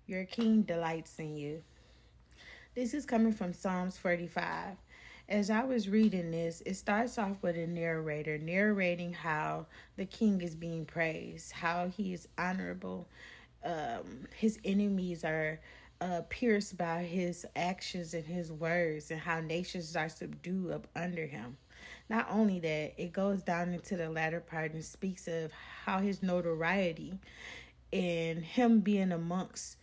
Your king delights in you. This is coming from Psalms 45. As I was reading this, it starts off with a narrator narrating how the king is being praised, how he is honorable. His enemies are pierced by his actions and his words, and how nations are subdued up under him. Not only that, it goes down into the latter part and speaks of how his notoriety and him being amongst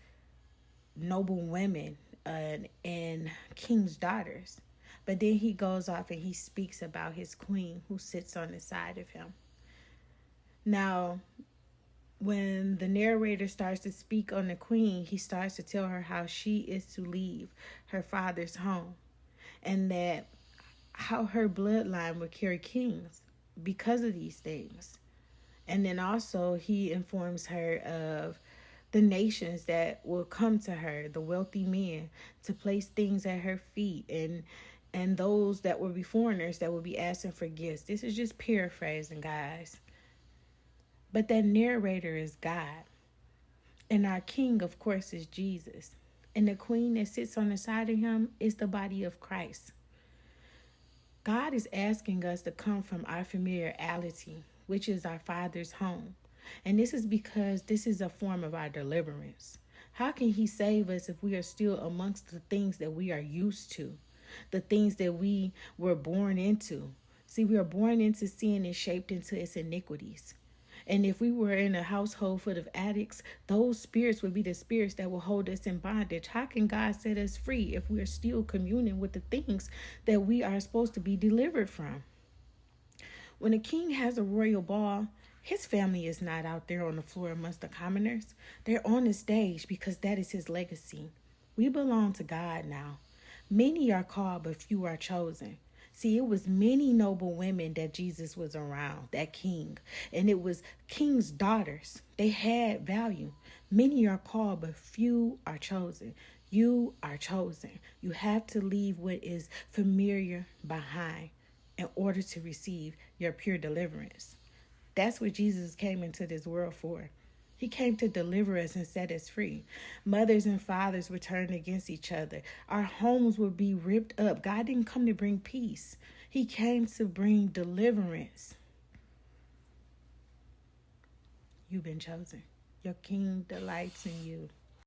noble women and king's daughters. But then he goes off and he speaks about his queen who sits on the side of him. Now, when the narrator starts to speak on the queen, he starts to tell her how she is to leave her father's home, and that how her bloodline would carry kings because of these things. And then also he informs her of the nations that will come to her, the wealthy men, to place things at her feet, and those that will be foreigners that will be asking for gifts. This is just paraphrasing, guys. But that narrator is God. And our king, of course, is Jesus. And the queen that sits on the side of him is the body of Christ. God is asking us to come from our familiarity, which is our Father's home. And this is because this is a form of our deliverance. How can he save us if we are still amongst the things that we are used to, the things that we were born into? See, we are born into sin and shaped into its iniquities. And if we were in a household full of addicts, those spirits would be the spirits that will hold us in bondage. How can God set us free if we are still communing with the things that we are supposed to be delivered from? When a king has a royal ball, his family is not out there on the floor amongst the commoners. They're on the stage because that is his legacy. We belong to God now. Many are called, but few are chosen. See, it was many noble women that Jesus was around, that king. And it was king's daughters. They had value. Many are called, but few are chosen. You are chosen. You have to leave what is familiar behind in order to receive your pure deliverance. That's what Jesus came into this world for. He came to deliver us and set us free. Mothers and fathers would turn against each other. Our homes would be ripped up. God didn't come to bring peace. He came to bring deliverance. You've been chosen. Your king delights in you.